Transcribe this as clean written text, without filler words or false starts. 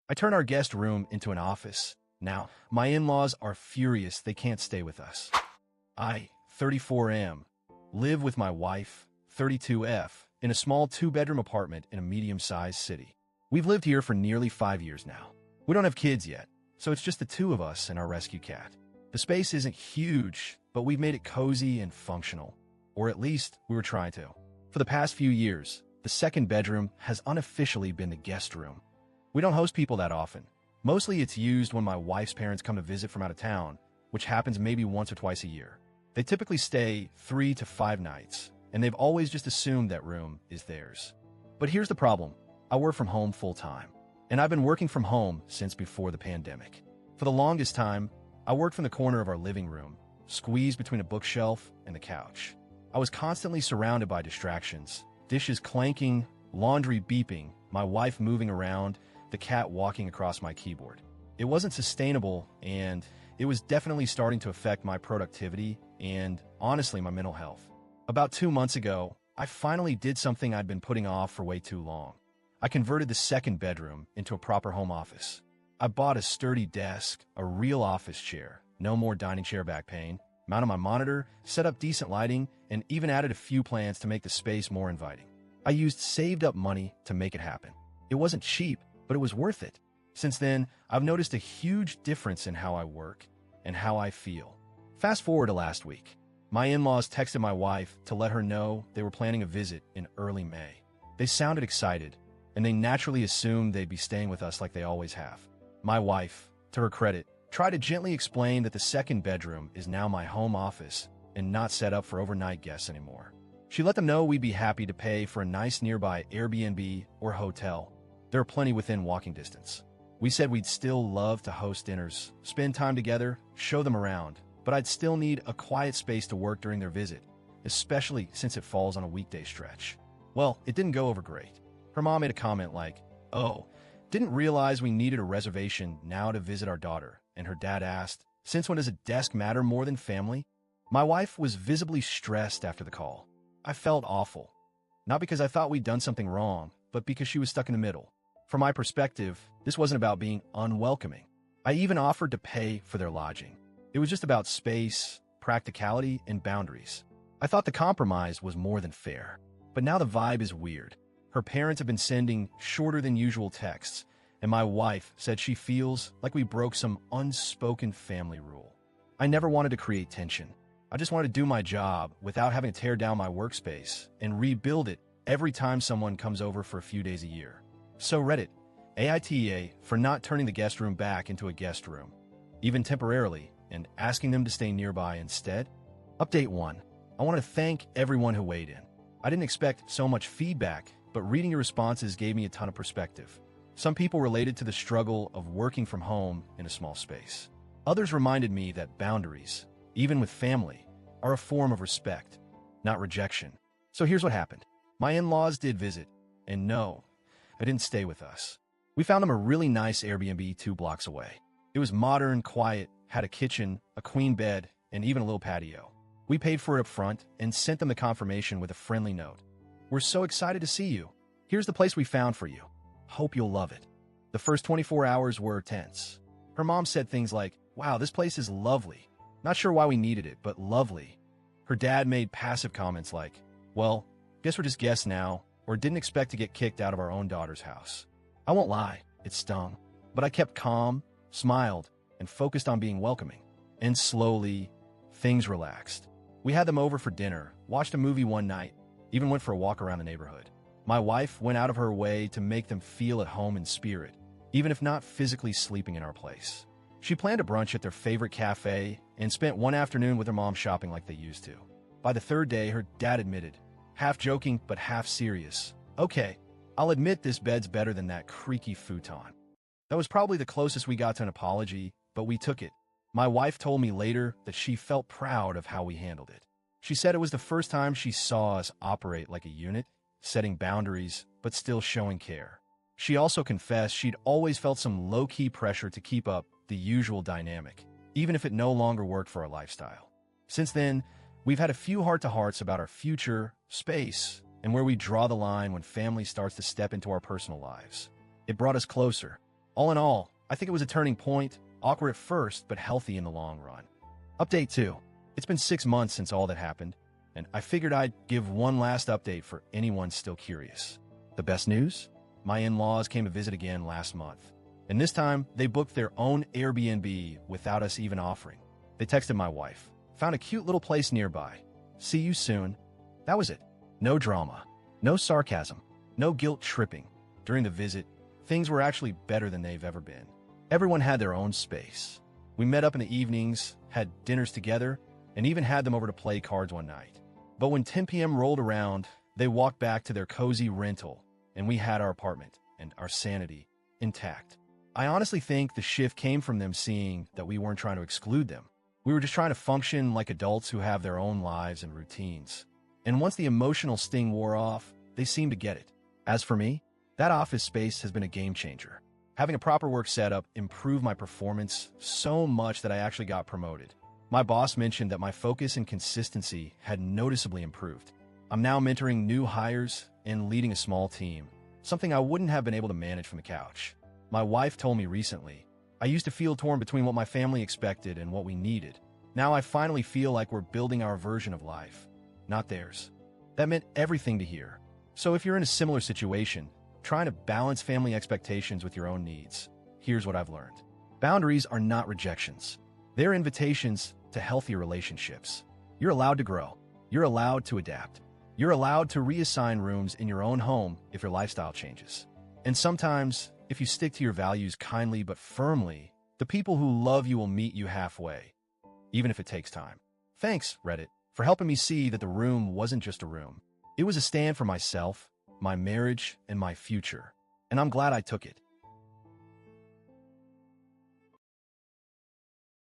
I turn our guest room into an office. Now, my in-laws are furious they can't stay with us. I, 34M, live with my wife, 32F, in a small two-bedroom apartment in a medium-sized city. We've lived here for nearly 5 years now. We don't have kids yet, so it's just the two of us and our rescue cat. The space isn't huge, but we've made it cozy and functional. Or at least, we were trying to. For the past few years, the second bedroom has unofficially been the guest room. We don't host people that often. Mostly it's used when my wife's parents come to visit from out of town, which happens maybe once or twice a year. They typically stay 3 to 5 nights, and they've always just assumed that room is theirs. But here's the problem. I work from home full-time, and I've been working from home since before the pandemic. For the longest time, I worked from the corner of our living room, squeezed between a bookshelf and the couch. I was constantly surrounded by distractions, dishes clanking, laundry beeping, my wife moving around, the cat walking across my keyboard. It wasn't sustainable, and it was definitely starting to affect my productivity and, honestly, my mental health. About 2 months ago, I finally did something I'd been putting off for way too long. I converted the second bedroom into a proper home office. I bought a sturdy desk, a real office chair, no more dining chair back pain, mounted my monitor, set up decent lighting, and even added a few plants to make the space more inviting. I used saved-up money to make it happen. It wasn't cheap, but it was worth it. Since then, I've noticed a huge difference in how I work and how I feel. Fast forward to last week. My in-laws texted my wife to let her know they were planning a visit in early May. They sounded excited, and they naturally assumed they'd be staying with us like they always have. My wife, to her credit, tried to gently explain that the second bedroom is now my home office and not set up for overnight guests anymore. She let them know we'd be happy to pay for a nice nearby Airbnb or hotel. There are plenty within walking distance. We said we'd still love to host dinners, spend time together, show them around, but I'd still need a quiet space to work during their visit, especially since it falls on a weekday stretch. Well, it didn't go over great. Her mom made a comment like, "Oh, didn't realize we needed a reservation now to visit our daughter," and her dad asked, "Since when does a desk matter more than family?" My wife was visibly stressed after the call. I felt awful. Not because I thought we'd done something wrong, but because she was stuck in the middle. From my perspective, this wasn't about being unwelcoming. I even offered to pay for their lodging. It was just about space, practicality, and boundaries. I thought the compromise was more than fair. But now the vibe is weird. Her parents have been sending shorter than usual texts, and my wife said she feels like we broke some unspoken family rule. I never wanted to create tension. I just wanted to do my job without having to tear down my workspace and rebuild it every time someone comes over for a few days a year. So Reddit, AITA for not turning the guest room back into a guest room, even temporarily, and asking them to stay nearby instead. Update 1. I want to thank everyone who weighed in. I didn't expect so much feedback, but reading your responses gave me a ton of perspective. Some people related to the struggle of working from home in a small space. Others reminded me that boundaries, even with family, are a form of respect, not rejection. So here's what happened. My in-laws did visit, and no, I didn't stay with us. We found them a really nice Airbnb 2 blocks away. It was modern, quiet, had a kitchen, a queen bed, and even a little patio. We paid for it up front and sent them the confirmation with a friendly note. "We're so excited to see you. Here's the place we found for you. Hope you'll love it." The first 24 hours were tense. Her mom said things like, "Wow, this place is lovely. Not sure why we needed it, but lovely." Her dad made passive comments like, "Well, guess we're just guests now," or didn't expect to get kicked out of our own daughter's house. I won't lie, it stung. But I kept calm, smiled, and focused on being welcoming. And slowly, things relaxed. We had them over for dinner, watched a movie one night, even went for a walk around the neighborhood. My wife went out of her way to make them feel at home in spirit, even if not physically sleeping in our place. She planned a brunch at their favorite cafe and spent one afternoon with her mom shopping like they used to. By the third day, her dad admitted, half joking but half serious, "Okay, I'll admit this bed's better than that creaky futon." That was probably the closest we got to an apology, but we took it. My wife told me later that she felt proud of how we handled it. She said it was the first time she saw us operate like a unit, setting boundaries, but still showing care. She also confessed she'd always felt some low-key pressure to keep up the usual dynamic, even if it no longer worked for our lifestyle. Since then, we've had a few heart-to-hearts about our future, space, and where we draw the line when family starts to step into our personal lives. It brought us closer, All in all, I think it was a turning point, awkward at first, but healthy in the long run. Update 2. It's been 6 months since all that happened, and I figured I'd give one last update for anyone still curious. The best news? My in-laws came to visit again last month, and this time they booked their own Airbnb without us even offering. They texted my wife, "Found a cute little place nearby. See you soon." That was it. No drama, no sarcasm, no guilt tripping. During the visit, things were actually better than they've ever been. Everyone had their own space. We met up in the evenings, had dinners together, and even had them over to play cards one night. But when 10 p.m. rolled around, they walked back to their cozy rental, and we had our apartment and our sanity intact. I honestly think the shift came from them seeing that we weren't trying to exclude them. We were just trying to function like adults who have their own lives and routines. And once the emotional sting wore off, they seemed to get it. As for me, that office space has been a game changer. Having a proper work setup improved my performance so much that I actually got promoted. My boss mentioned that my focus and consistency had noticeably improved. I'm now mentoring new hires and leading a small team, something I wouldn't have been able to manage from the couch. My wife told me recently, "I used to feel torn between what my family expected and what we needed. Now I finally feel like we're building our version of life, not theirs." That meant everything to hear. So if you're in a similar situation, trying to balance family expectations with your own needs, here's what I've learned. Boundaries are not rejections. They're invitations to healthy relationships. You're allowed to grow. You're allowed to adapt. You're allowed to reassign rooms in your own home if your lifestyle changes. And sometimes, if you stick to your values kindly but firmly, the people who love you will meet you halfway, even if it takes time. Thanks, Reddit, for helping me see that the room wasn't just a room. It was a stand for myself, my marriage, and my future. And I'm glad I took it.